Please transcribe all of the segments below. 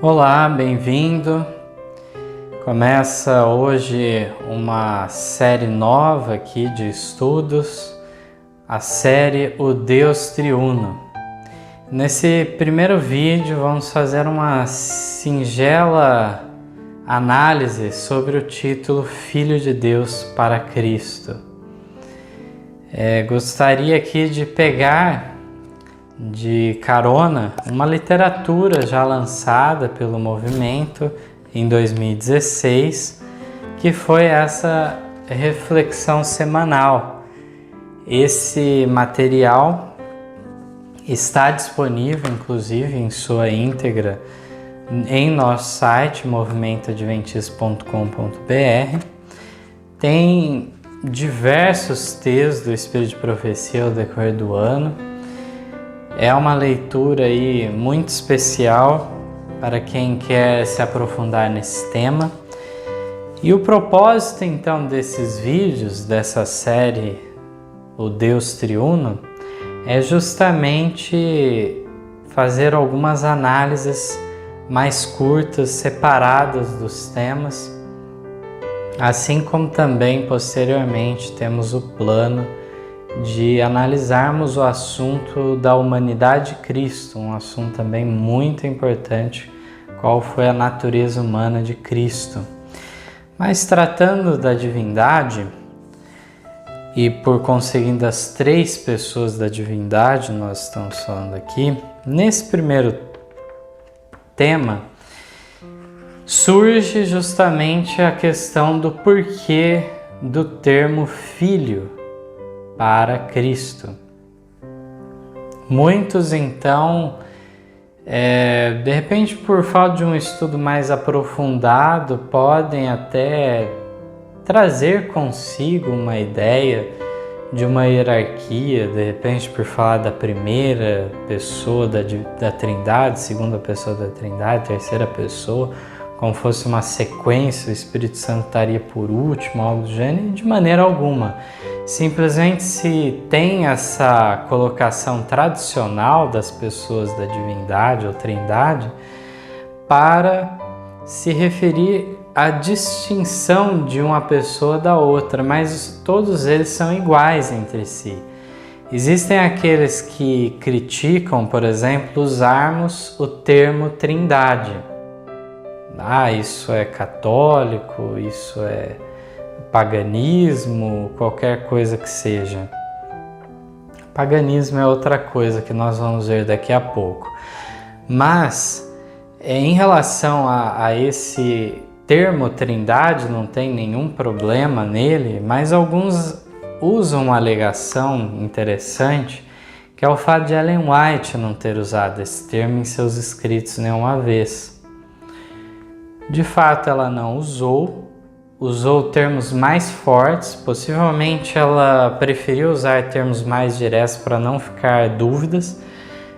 Olá, bem-vindo. Começa hoje uma série nova aqui de estudos, a série O Deus Triuno. Nesse primeiro vídeo vamos fazer uma singela análise sobre o título Filho de Deus para Cristo. Gostaria aqui de pegar de carona uma literatura já lançada pelo movimento em 2016, que foi essa reflexão semanal. Esse material está disponível, inclusive, em sua íntegra em nosso site movimentoadventista.com.br. Tem diversos textos do Espírito de Profecia ao decorrer do ano. É uma leitura aí muito especial para quem quer se aprofundar nesse tema. E o propósito então desses vídeos, dessa série O Deus Triuno, é justamente fazer algumas análises mais curtas, separadas dos temas, assim como também posteriormente temos o plano de analisarmos o assunto da humanidade de Cristo, um assunto também muito importante, qual foi a natureza humana de Cristo. Mas tratando da divindade, e por conseguindo das três pessoas da divindade, nós estamos falando aqui, nesse primeiro tema, surge justamente a questão do porquê do termo filho para Cristo. Muitos então, de repente por falta de um estudo mais aprofundado, podem até trazer consigo uma ideia de uma hierarquia, de repente por falar da primeira pessoa da Trindade, segunda pessoa da Trindade, terceira pessoa, como fosse uma sequência, o Espírito Santo estaria por último, algo do gênero, e de maneira alguma. Simplesmente se tem essa colocação tradicional das pessoas da divindade ou trindade para se referir à distinção de uma pessoa da outra, mas todos eles são iguais entre si. Existem aqueles que criticam, por exemplo, usarmos o termo trindade. Isso é católico, isso é paganismo, qualquer coisa que seja. Paganismo é outra coisa que nós vamos ver daqui a pouco. Mas, em relação a esse termo trindade, não tem nenhum problema nele, mas alguns usam uma alegação interessante, que é o fato de Ellen White não ter usado esse termo em seus escritos nenhuma vez. De fato, ela não usou termos mais fortes, possivelmente ela preferiu usar termos mais diretos para não ficar dúvidas,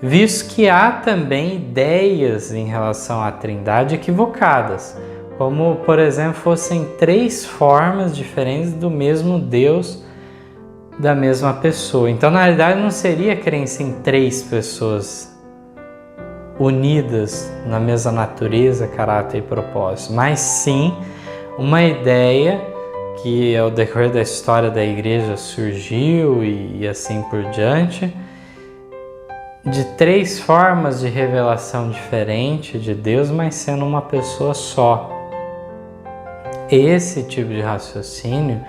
visto que há também ideias em relação à trindade equivocadas, como, por exemplo, fossem três formas diferentes do mesmo Deus, da mesma pessoa. Então, na realidade, não seria crença em três pessoas unidas na mesma natureza, caráter e propósito, mas sim uma ideia que ao decorrer da história da igreja surgiu e assim por diante, de três formas de revelação diferente de Deus, mas sendo uma pessoa só. Esse tipo de raciocínio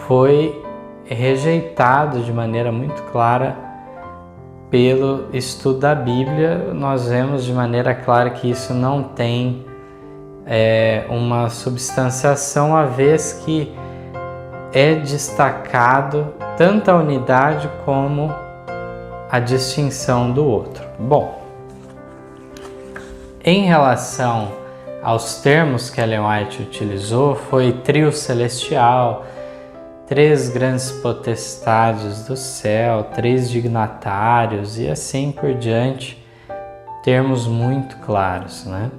foi rejeitado de maneira muito clara pelo estudo da Bíblia. Nós vemos de maneira clara que isso não tem uma substanciação, uma vez que é destacado tanto a unidade como a distinção do outro. Bom, em relação aos termos que Ellen White utilizou, foi trio celestial, três grandes potestades do céu, três dignatários e assim por diante, termos muito claros, né?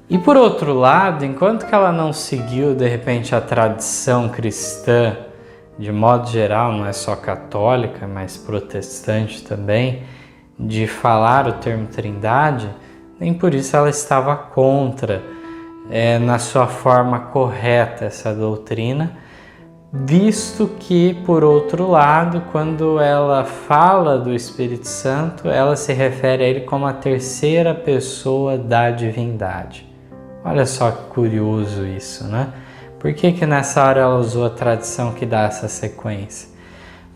E por outro lado, enquanto que ela não seguiu de repente a tradição cristã, de modo geral, não é só católica, mas protestante também, de falar o termo trindade, nem por isso ela estava contra, na sua forma correta, essa doutrina, visto que, por outro lado, quando ela fala do Espírito Santo, ela se refere a ele como a terceira pessoa da divindade. Olha só que curioso isso, né? Por que nessa hora ela usou a tradição que dá essa sequência?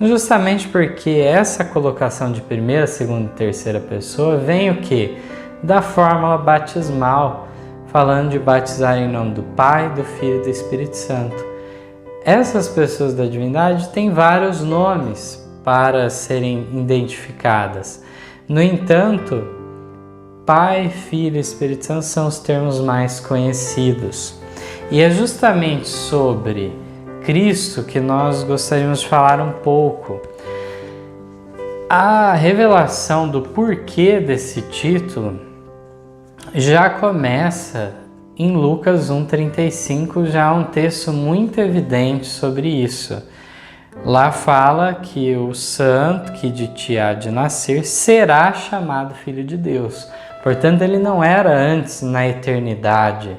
Justamente porque essa colocação de primeira, segunda e terceira pessoa vem o quê? Da fórmula batismal, falando de batizar em nome do Pai, do Filho e do Espírito Santo. Essas pessoas da divindade têm vários nomes para serem identificadas. No entanto, Pai, Filho e Espírito Santo são os termos mais conhecidos. E é justamente sobre Cristo que nós gostaríamos de falar um pouco. A revelação do porquê desse título já começa em Lucas 1,35, já um texto muito evidente sobre isso. Lá fala que o santo que de ti há de nascer será chamado Filho de Deus. Portanto, ele não era antes na eternidade,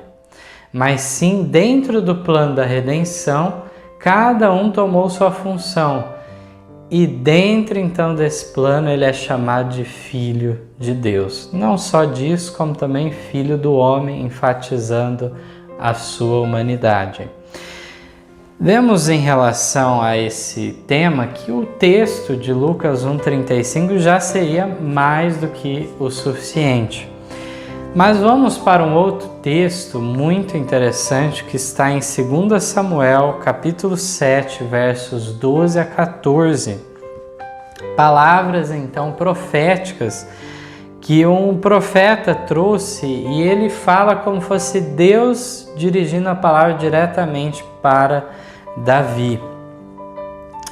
mas sim dentro do plano da redenção, cada um tomou sua função. E dentro então desse plano ele é chamado de Filho de Deus. Não só disso, como também Filho do homem, enfatizando a sua humanidade. Vemos em relação a esse tema que o texto de Lucas 1,35 já seria mais do que o suficiente. Mas vamos para um outro texto muito interessante que está em 2 Samuel, capítulo 7, versos 12 a 14. Palavras então proféticas que um profeta trouxe, e ele fala como fosse Deus dirigindo a palavra diretamente para Davi.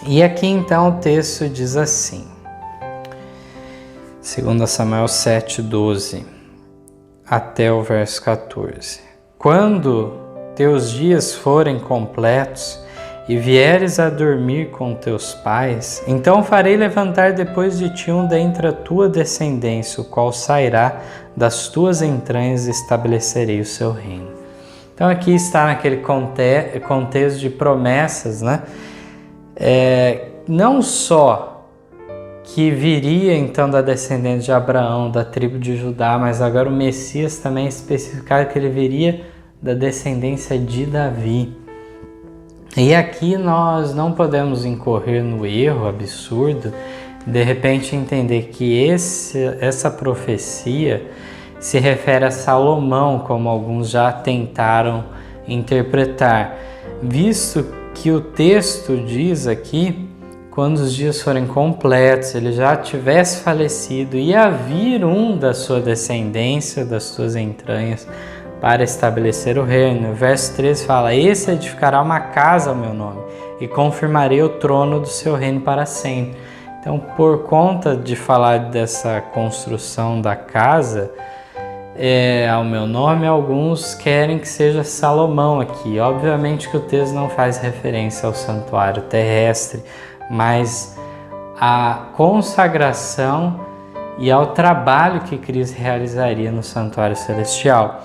E aqui então o texto diz assim, 2 Samuel 7, 12 até o verso 14. Quando teus dias forem completos e vieres a dormir com teus pais, então farei levantar depois de ti um dentre a tua descendência, o qual sairá das tuas entranhas e estabelecerei o seu reino. Então aqui está naquele contexto de promessas, né? Não só que viria então da descendência de Abraão, da tribo de Judá, mas agora o Messias também é especificado que ele viria da descendência de Davi. E aqui nós não podemos incorrer no erro absurdo, de repente entender que essa profecia se refere a Salomão, como alguns já tentaram interpretar, visto que o texto diz aqui, quando os dias forem completos, ele já tivesse falecido e havia um da sua descendência, das suas entranhas, para estabelecer o reino. O verso 13 fala, esse edificará uma casa ao meu nome e confirmarei o trono do seu reino para sempre. Então, por conta de falar dessa construção da casa ao meu nome, alguns querem que seja Salomão aqui. Obviamente que o texto não faz referência ao santuário terrestre, mas a consagração e ao trabalho que Cristo realizaria no santuário celestial.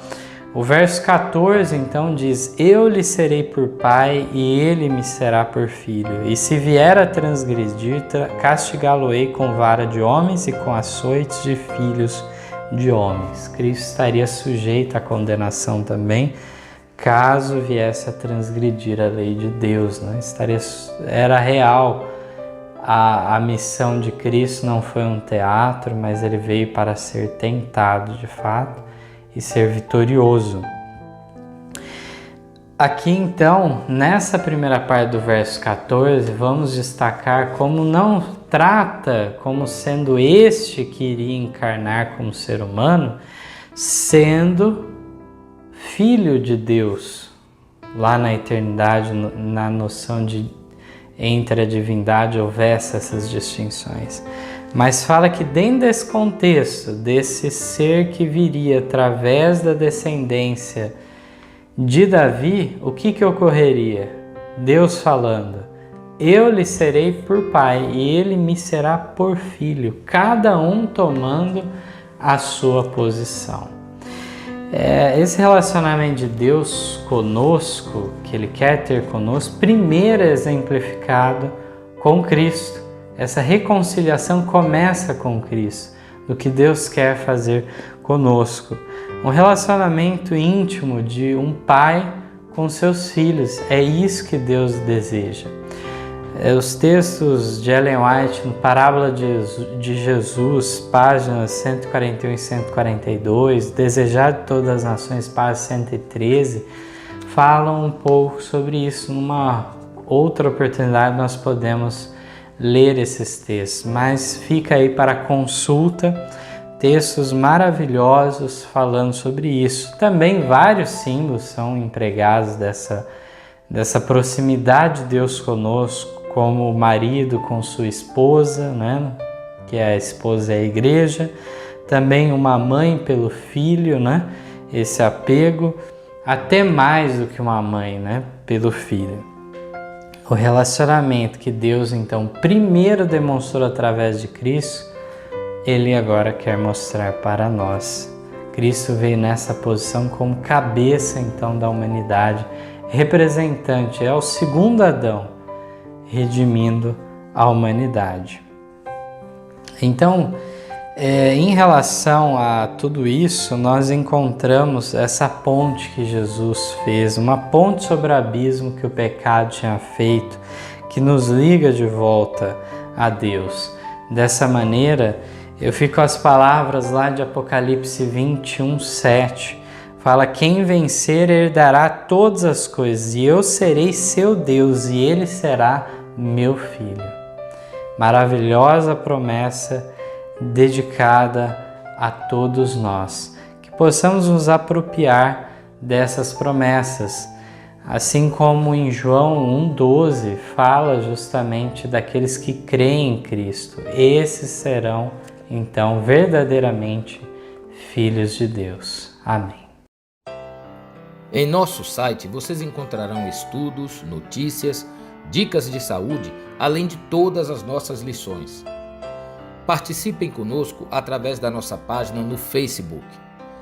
O verso 14 então diz, eu lhe serei por pai e ele me será por filho, e se vier a transgredir, castigá-lo-ei com vara de homens e com açoites de filhos de homens. Cristo estaria sujeito à condenação também, caso viesse a transgredir a lei de Deus, né? Era real. A missão de Cristo não foi um teatro, mas ele veio para ser tentado de fato e ser vitorioso. Aqui então, nessa primeira parte do verso 14, vamos destacar como não trata como sendo este que iria encarnar como ser humano, sendo Filho de Deus, lá na eternidade, na noção de entre a divindade houvesse essas distinções. Mas fala que dentro desse contexto, desse ser que viria através da descendência de Davi, o que ocorreria? Deus falando, eu lhe serei por pai e ele me será por filho, cada um tomando a sua posição. Esse relacionamento de Deus conosco, que Ele quer ter conosco, primeiro é exemplificado com Cristo. Essa reconciliação começa com Cristo, do que Deus quer fazer conosco. Um relacionamento íntimo de um pai com seus filhos, é isso que Deus deseja. Os textos de Ellen White, no Parábola de Jesus, páginas 141 e 142, Desejar de Todas as Nações, página 113, falam um pouco sobre isso. Numa outra oportunidade nós podemos ler esses textos, mas fica aí para consulta, textos maravilhosos falando sobre isso. Também vários símbolos são empregados dessa proximidade de Deus conosco, como o marido com sua esposa, né? Que a esposa é a igreja, também uma mãe pelo filho, né? Esse apego, até mais do que uma mãe, né? Pelo filho. O relacionamento que Deus, então, primeiro demonstrou através de Cristo, Ele agora quer mostrar para nós. Cristo veio nessa posição como cabeça, então, da humanidade, representante, é o segundo Adão, redimindo a humanidade. Então, em relação a tudo isso, nós encontramos essa ponte que Jesus fez, uma ponte sobre o abismo que o pecado tinha feito, que nos liga de volta a Deus. Dessa maneira, eu fico com as palavras lá de Apocalipse 21, 7. Fala: quem vencer herdará todas as coisas, e eu serei seu Deus, e ele será meu filho. Maravilhosa promessa dedicada a todos nós. Que possamos nos apropriar dessas promessas. Assim como em João 1,12 fala justamente daqueles que creem em Cristo. Esses serão, então, verdadeiramente filhos de Deus. Amém. Em nosso site vocês encontrarão estudos, notícias, dicas de saúde, além de todas as nossas lições. Participem conosco através da nossa página no Facebook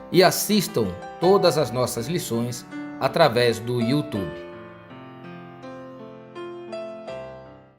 e assistam todas as nossas lições através do YouTube.